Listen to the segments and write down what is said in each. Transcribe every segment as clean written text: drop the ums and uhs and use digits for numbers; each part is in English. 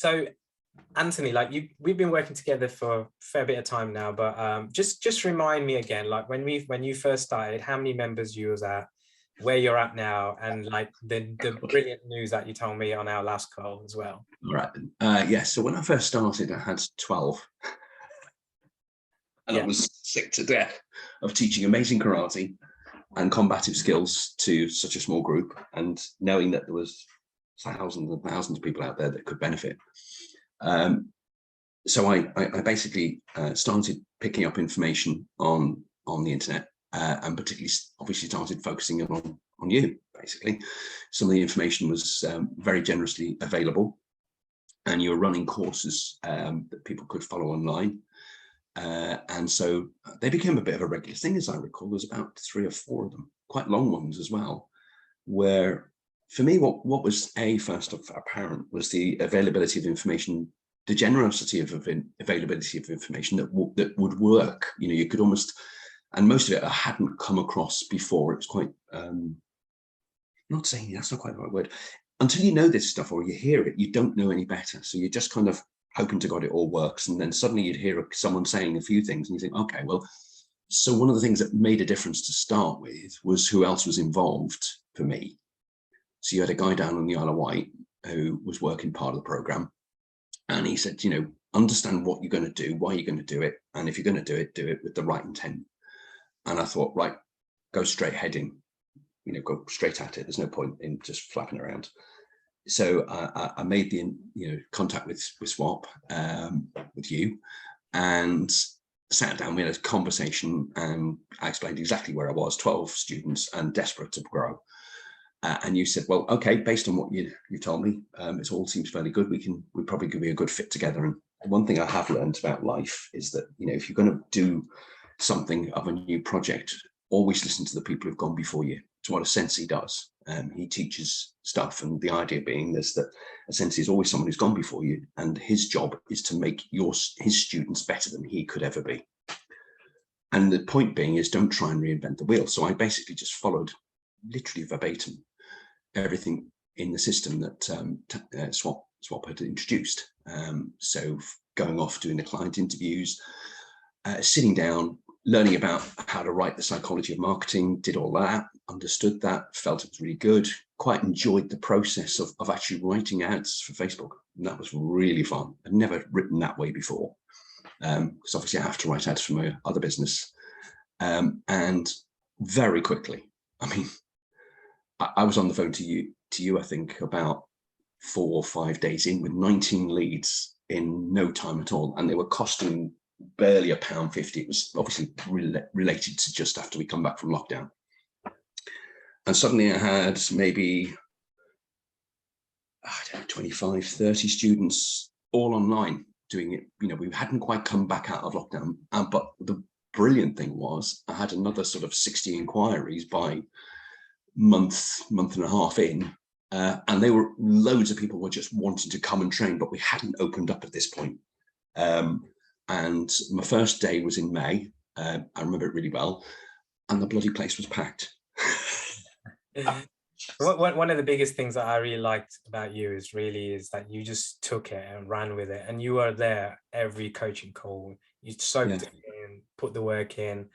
So Anthony, like we've been working together for a fair bit of time now, but just remind me again, like when you first started, how many members you was at, where you're at now, and like the brilliant news that you told me on our last call as well. All right. Yeah, so when I first started, I had 12. And I was sick to death of teaching amazing karate and combative skills to such a small group, and knowing that there was thousands and thousands of people out there that could benefit. So I basically started picking up information on the internet, and particularly obviously started focusing on you. Basically, some of the information was very generously available, and you were running courses that people could follow online. And so they became a bit of a regular thing, as I recall. There's about 3 or 4 of them, quite long ones as well, where for me, what was first apparent was the availability of information, the generosity of availability of information that would work. You know, you could almost, and most of it I hadn't come across before. It was quite, not saying that's not quite the right word. Until you know this stuff or you hear it, you don't know any better. So you're just kind of hoping to God it all works. And then suddenly you'd hear someone saying a few things and you think, okay, well, so one of the things that made a difference to start with was who else was involved for me. So you had a guy down on the Isle of Wight who was working part of the program. And he said, you know, understand what you're going to do, why you're going to do it. And if you're going to do it with the right intent. And I thought, right, go straight heading, you know, go straight at it. There's no point in just flapping around. So I made the contact with Swap, with you, and sat down. We had a conversation, and I explained exactly where I was: 12 students and desperate to grow. And you said, well, okay, based on what you told me, it all seems fairly good. We probably could be a good fit together. And one thing I have learned about life is that, you know, if you're going to do something of a new project, always listen to the people who've gone before you. It's what a sensei does. He teaches stuff, and the idea being is that a sensei is always someone who's gone before you, and his job is to make his students better than he could ever be. And the point being is, don't try and reinvent the wheel. So I basically just followed literally verbatim everything in the system that Swap had introduced. So going off, doing the client interviews, sitting down, learning about how to write the psychology of marketing, did all that, understood that, felt it was really good, quite enjoyed the process of actually writing ads for Facebook. And that was really fun. I'd never written that way before, because obviously I have to write ads for my other business. And very quickly, I mean, I was on the phone to you, I think about 4 or 5 days in, with 19 leads in no time at all. And they were costing barely £1.50. It was obviously related to just after we come back from lockdown. And suddenly I had maybe, I don't know, 25, 30 students all online doing it. You know, we hadn't quite come back out of lockdown. But the brilliant thing was I had another sort of 60 inquiries by month and a half in. And they were, loads of people were just wanting to come and train, but we hadn't opened up at this point. And my first day was in May. I remember it really well. And the bloody place was packed. One of the biggest things that I really liked about you is that you just took it and ran with it. And you were there every coaching call. You soaked it in, put the work in.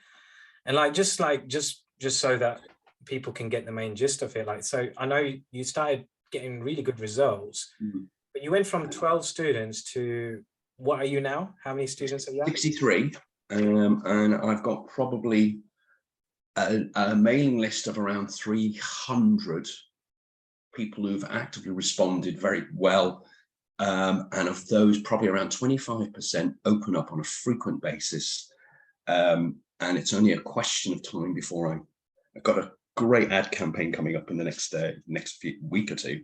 And just so that people can get the main gist of it. Like, so I know you started getting really good results, but you went from 12 students to, what are you now? How many students have you got? 63. And I've got probably a mailing list of around 300 people who've actively responded very well. And of those, probably around 25% open up on a frequent basis. And it's only a question of time before I've got a great ad campaign coming up in the next week or two,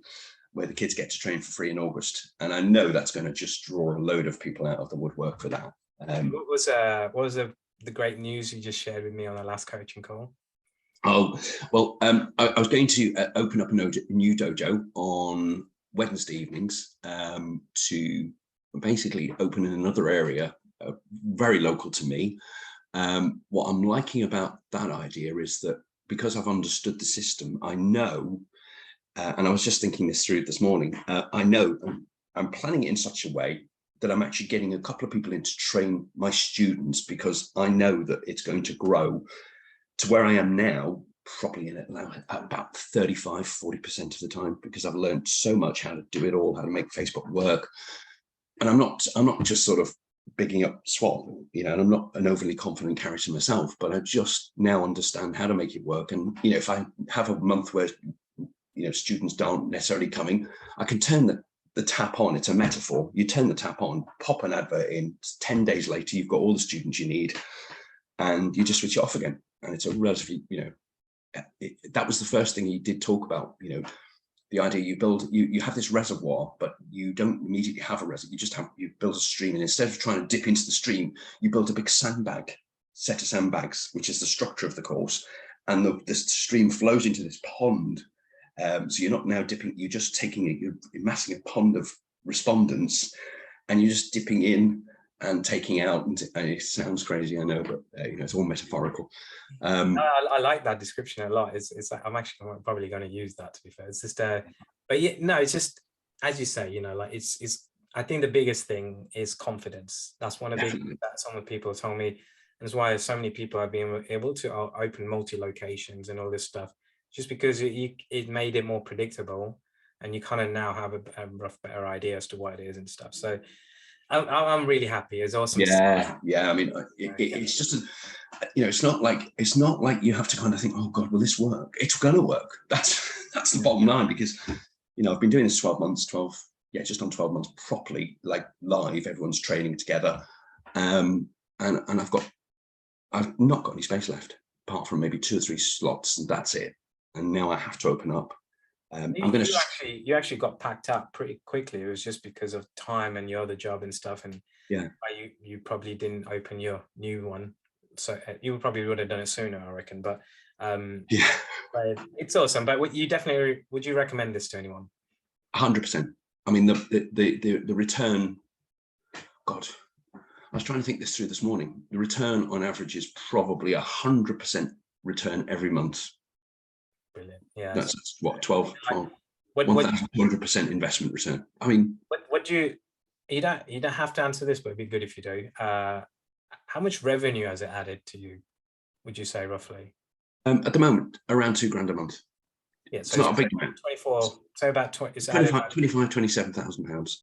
where the kids get to train for free in August. And I know that's going to just draw a load of people out of the woodwork for that. What was the great news you just shared with me on the last coaching call? Oh, well, I was going to open up a new dojo on Wednesday evenings to basically open in another area, very local to me. What I'm liking about that idea is that because I've understood the system, I know, and I was just thinking this through this morning, I know I'm planning it in such a way that I'm actually getting a couple of people in to train my students, because I know that it's going to grow to where I am now, probably in about 35, 40% of the time, because I've learned so much how to do it all, how to make Facebook work. And I'm not just sort of bigging up Swap, you know, and I'm not an overly confident character myself, but I just now understand how to make it work. And, you know, if I have a month where, you know, students aren't necessarily coming, I can turn the tap on. It's a metaphor. You turn the tap on, pop an advert in, 10 days later, you've got all the students you need, and you just switch it off again. And it's a relatively, you know, that was the first thing he did talk about, you know, the idea you have this reservoir, but you don't immediately have a reservoir. You build a stream, and instead of trying to dip into the stream, you build a big set of sandbags, which is the structure of the course. And the stream flows into this pond. So you're not now dipping, you're just you're amassing a pond of respondents, and you're just dipping in and taking out. And it sounds crazy, I know, but you know, it's all metaphorical. I like that description a lot. It's like, I'm probably going to use that, to be fair. It's just but yeah, no, it's just, as you say, you know, like it's I think the biggest thing is confidence. That's one of the things that some of the people told me, and that's why so many people have been able to open multi-locations and all this stuff, just because it made it more predictable, and you kind of now have a rough, better idea as to what it is and stuff. So I'm really happy. It's awesome. Yeah. I mean, it's just, you know, it's not like you have to kind of think, oh God, will this work? It's going to work. That's the bottom line, because, you know, I've been doing this 12 months, just on 12 months properly, like live. Everyone's training together, and I've not got any space left, apart from maybe 2 or 3 slots, and that's it. And now I have to open up. You actually got packed up pretty quickly. It was just because of time and your other job and stuff, and yeah, you probably didn't open your new one, so you probably would have done it sooner, I reckon. But yeah, but it's awesome. But would you recommend this to anyone? 100%. I mean, the return. God, I was trying to think this through this morning. The return on average is probably 100% return every month. Brilliant. Yeah, that's what 1,200% investment return. I mean, what do you don't have to answer this, but it'd be good if you do. How much revenue has it added to you, would you say, roughly? At the moment, around £2,000 a month. Yeah, so it's not a big amount. 24, so about 20, 25, £27,000.